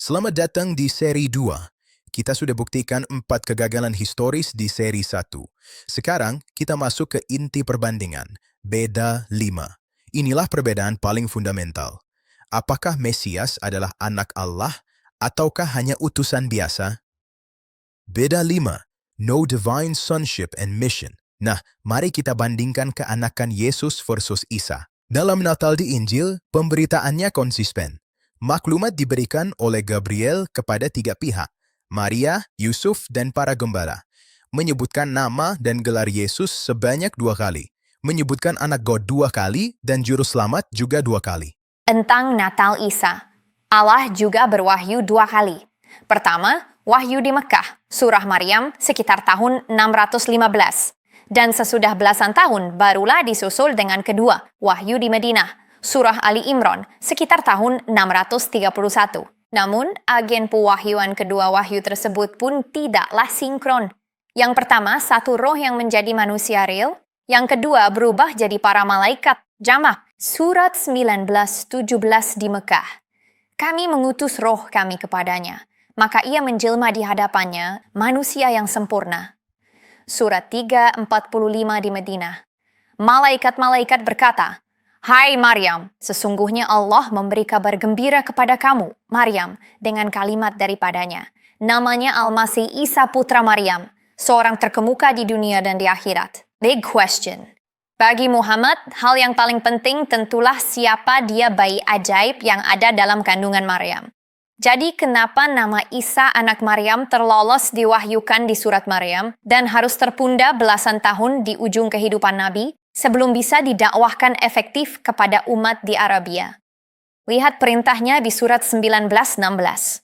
Selamat datang di seri 2. Kita sudah buktikan 4 kegagalan historis di seri 1. Sekarang kita masuk ke inti perbandingan, beda 5. Inilah perbedaan paling fundamental. Apakah Mesias adalah anak Allah ataukah hanya utusan biasa? Beda 5. No divine sonship and mission. Nah, mari kita bandingkan keanakan Yesus versus Isa. Dalam Natal di Injil, pemberitaannya konsisten. Maklumat diberikan oleh Gabriel kepada 3 pihak, Maria, Yusuf, dan para gembala. Menyebutkan nama dan gelar Yesus sebanyak 2 kali. Menyebutkan anak God 2 kali dan juru selamat juga 2 kali. Tentang Natal Isa, Allah juga berwahyu 2 kali. Pertama, wahyu di Mekah, surah Maryam sekitar tahun 615. Dan sesudah belasan tahun barulah disusul dengan kedua, wahyu di Madinah, surah Ali Imran sekitar tahun 631. Namun, agen pewahyuan kedua wahyu tersebut pun tidaklah sinkron. Yang pertama, satu roh yang menjadi manusia real. Yang kedua, berubah jadi para malaikat, jamak. Surat 19:17 di Mekah. Kami mengutus roh kami kepadanya, maka ia menjelma di hadapannya, manusia yang sempurna. Surat 3:45 di Madinah. Malaikat-malaikat berkata, "Hai Maryam, sesungguhnya Allah memberi kabar gembira kepada kamu, Maryam, dengan kalimat daripadanya. Namanya Al-Masih Isa putra Maryam, seorang terkemuka di dunia dan di akhirat." Big question. Bagi Muhammad, hal yang paling penting tentulah siapa dia bayi ajaib yang ada dalam kandungan Maryam. Jadi kenapa nama Isa anak Maryam terlolos diwahyukan di surat Maryam dan harus terpunda belasan tahun di ujung kehidupan Nabi sebelum bisa didakwahkan efektif kepada umat di Arabia? Lihat perintahnya di surat 19:16.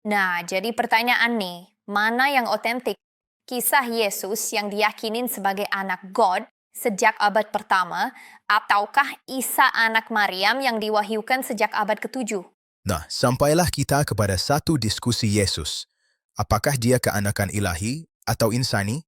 Nah, jadi pertanyaan nih, mana yang otentik? Kisah Yesus yang diyakinin sebagai anak God sejak abad pertama ataukah Isa anak Maryam yang diwahyukan sejak abad ke-7? Nah, sampailah kita kepada satu diskusi Yesus. Apakah dia keanakan ilahi atau insani?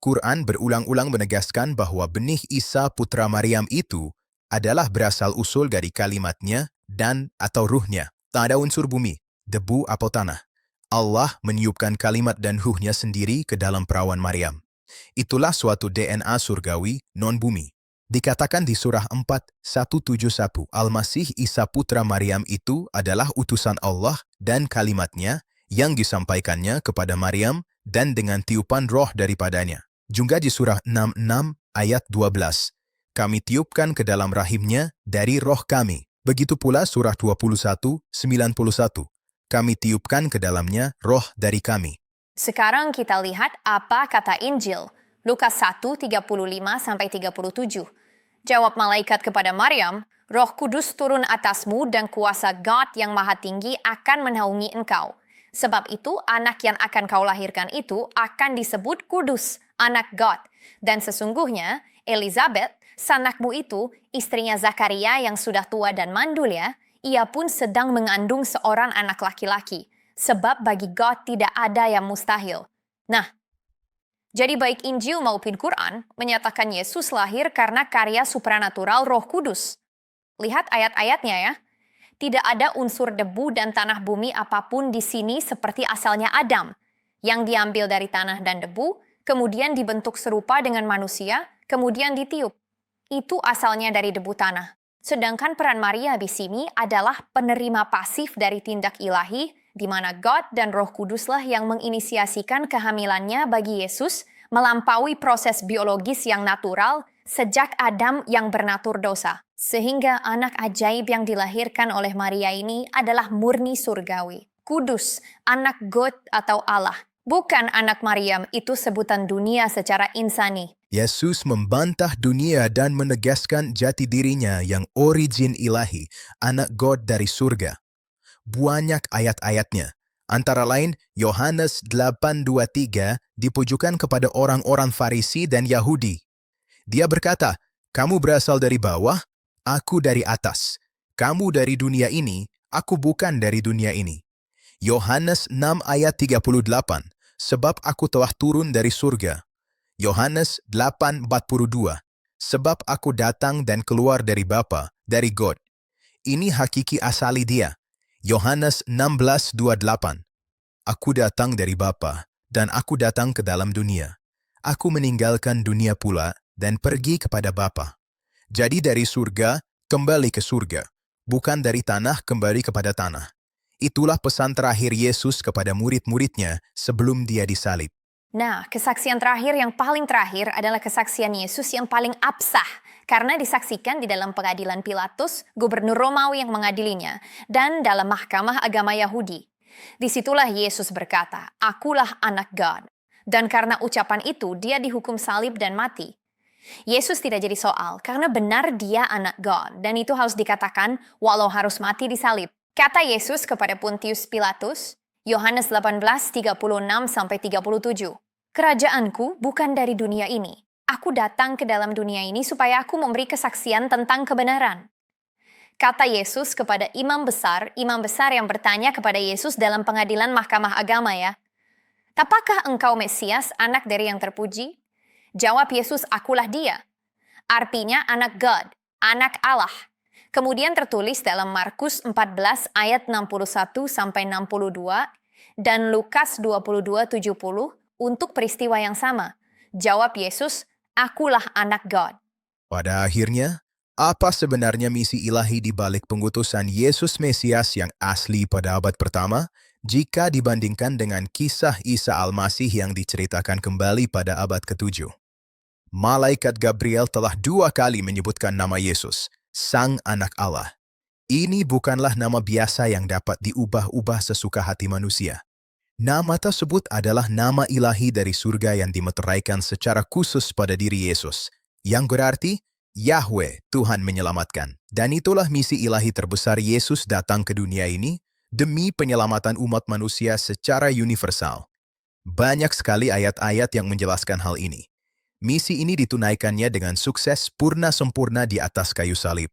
Quran berulang-ulang menegaskan bahwa benih Isa putra Maryam itu adalah berasal usul dari kalimatnya dan atau ruhnya. Tak ada unsur bumi, debu atau tanah. Allah meniupkan kalimat dan ruhnya sendiri ke dalam perawan Maryam. Itulah suatu DNA surgawi non-bumi. Dikatakan di surah 4:171, Al-Masih Isa putra Maryam itu adalah utusan Allah dan kalimatnya yang disampaikannya kepada Maryam dan dengan tiupan roh daripadanya. Juga di surah 66 ayat 12, kami tiupkan ke dalam rahimnya dari roh kami. Begitu pula surah 21:91, kami tiupkan ke dalamnya roh dari kami. Sekarang kita lihat apa kata Injil. Lukas 1:35-37. Jawab malaikat kepada Maryam, Roh Kudus turun atasmu dan kuasa God yang Maha Tinggi akan menaungi engkau. Sebab itu anak yang akan kau lahirkan itu akan disebut kudus, anak God. Dan sesungguhnya Elizabeth, sanakmu itu, istrinya Zakaria yang sudah tua dan mandul ya, ia pun sedang mengandung seorang anak laki-laki. Sebab bagi God tidak ada yang mustahil. Nah, jadi baik Injil maupun Quran menyatakan Yesus lahir karena karya supranatural Roh Kudus. Lihat ayat-ayatnya ya. Tidak ada unsur debu dan tanah bumi apapun di sini seperti asalnya Adam, yang diambil dari tanah dan debu, kemudian dibentuk serupa dengan manusia, kemudian ditiup. Itu asalnya dari debu tanah. Sedangkan peran Maria di sini adalah penerima pasif dari tindak ilahi, di mana God dan Roh Kuduslah yang menginisiasikan kehamilannya bagi Yesus melampaui proses biologis yang natural sejak Adam yang bernatur dosa. Sehingga anak ajaib yang dilahirkan oleh Maria ini adalah murni surgawi. Kudus, anak God atau Allah. Bukan anak Maryam, itu sebutan dunia secara insani. Yesus membantah dunia dan menegaskan jati dirinya yang origin ilahi, anak God dari surga. Banyak ayat-ayatnya. Antara lain, Yohanes 8:23 ditujukan kepada orang-orang Farisi dan Yahudi. Dia berkata, "Kamu berasal dari bawah, aku dari atas. Kamu dari dunia ini, aku bukan dari dunia ini." Yohanes 6 ayat 38, "Sebab aku telah turun dari surga." Yohanes 8:42, "Sebab aku datang dan keluar dari Bapa, dari God." Ini hakiki asali dia. Yohanes 16:28. Aku datang dari Bapa, dan aku datang ke dalam dunia. Aku meninggalkan dunia pula dan pergi kepada Bapa. Jadi dari surga kembali ke surga, bukan dari tanah kembali kepada tanah. Itulah pesan terakhir Yesus kepada murid-muridnya sebelum dia disalib. Nah, kesaksian terakhir yang paling terakhir adalah kesaksian Yesus yang paling absah karena disaksikan di dalam pengadilan Pilatus, gubernur Romawi yang mengadilinya, dan dalam mahkamah agama Yahudi. Disitulah Yesus berkata, "Akulah anak God." Dan karena ucapan itu, dia dihukum salib dan mati. Yesus tidak jadi soal karena benar dia anak God, dan itu harus dikatakan walau harus mati di salib. Kata Yesus kepada Pontius Pilatus, Yohanes 18:36-37. "Kerajaanku bukan dari dunia ini. Aku datang ke dalam dunia ini supaya aku memberi kesaksian tentang kebenaran." Kata Yesus kepada imam besar yang bertanya kepada Yesus dalam pengadilan mahkamah agama ya, "Apakah engkau Mesias, anak dari yang terpuji?" Jawab Yesus, "Akulah dia." Artinya anak God, anak Allah. Kemudian tertulis dalam Markus 14 ayat 61-62 dan Lukas 22:70 untuk peristiwa yang sama. Jawab Yesus, "Akulah anak God." Pada akhirnya, apa sebenarnya misi ilahi di balik pengutusan Yesus Mesias yang asli pada abad pertama jika dibandingkan dengan kisah Isa Al-Masih yang diceritakan kembali pada abad ke-7? Malaikat Gabriel telah 2 kali menyebutkan nama Yesus, Sang Anak Allah. Ini bukanlah nama biasa yang dapat diubah-ubah sesuka hati manusia. Nama tersebut adalah nama ilahi dari surga yang dimeteraikan secara khusus pada diri Yesus, yang berarti Yahweh, Tuhan menyelamatkan. Dan itulah misi ilahi terbesar Yesus datang ke dunia ini demi penyelamatan umat manusia secara universal. Banyak sekali ayat-ayat yang menjelaskan hal ini. Misi ini ditunaikannya dengan sukses purna-sempurna di atas kayu salib.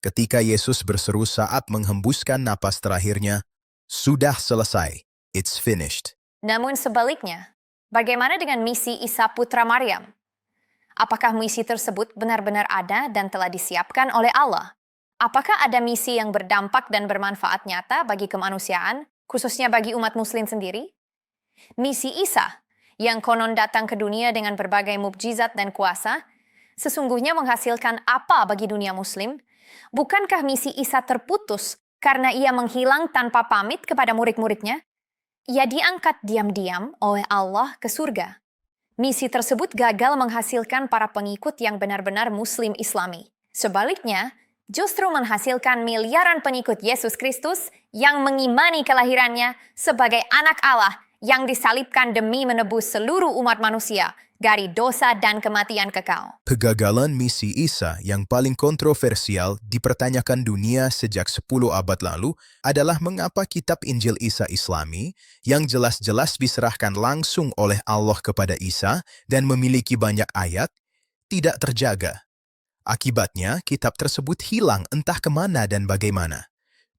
Ketika Yesus berseru saat menghembuskan napas terakhirnya, "Sudah selesai. It's finished." Namun sebaliknya, bagaimana dengan misi Isa putra Maryam? Apakah misi tersebut benar-benar ada dan telah disiapkan oleh Allah? Apakah ada misi yang berdampak dan bermanfaat nyata bagi kemanusiaan, khususnya bagi umat muslim sendiri? Misi Isa, yang konon datang ke dunia dengan berbagai mukjizat dan kuasa, sesungguhnya menghasilkan apa bagi dunia muslim? Bukankah misi Isa terputus karena ia menghilang tanpa pamit kepada murid-muridnya? Ia diangkat diam-diam oleh Allah ke surga. Misi tersebut gagal menghasilkan para pengikut yang benar-benar Muslim Islami. Sebaliknya, justru menghasilkan miliaran pengikut Yesus Kristus yang mengimani kelahirannya sebagai anak Allah yang disalibkan demi menebus seluruh umat manusia dari dosa dan kematian kekal. Kegagalan misi Isa yang paling kontroversial dipertanyakan dunia sejak 10 abad lalu adalah mengapa kitab Injil Isa Islami yang jelas-jelas diserahkan langsung oleh Allah kepada Isa dan memiliki banyak ayat tidak terjaga. Akibatnya, kitab tersebut hilang entah kemana dan bagaimana.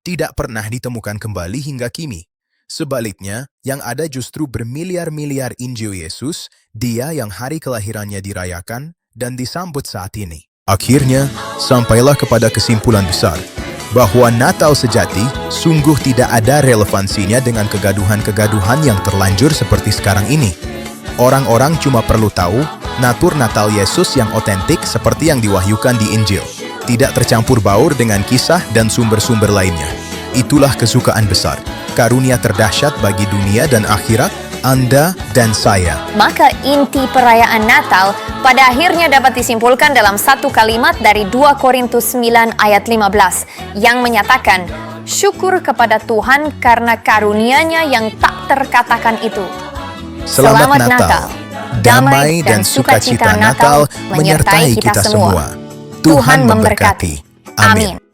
Tidak pernah ditemukan kembali hingga kini. Sebaliknya, yang ada justru bermiliar-miliar Injil Yesus, dia yang hari kelahirannya dirayakan dan disambut saat ini. Akhirnya, sampailah kepada kesimpulan besar, bahwa Natal sejati sungguh tidak ada relevansinya dengan kegaduhan-kegaduhan yang terlanjur seperti sekarang ini. Orang-orang cuma perlu tahu natur Natal Yesus yang otentik seperti yang diwahyukan di Injil, tidak tercampur baur dengan kisah dan sumber-sumber lainnya. Itulah kesukaan besar, karunia terdahsyat bagi dunia dan akhirat, Anda dan saya. Maka inti perayaan Natal pada akhirnya dapat disimpulkan dalam satu kalimat dari 2 Korintus 9 ayat 15 yang menyatakan, "Syukur kepada Tuhan karena karunia-Nya yang tak terkatakan itu." Selamat Natal. Damai dan sukacita Natal menyertai kita semua. Tuhan memberkati. Amin.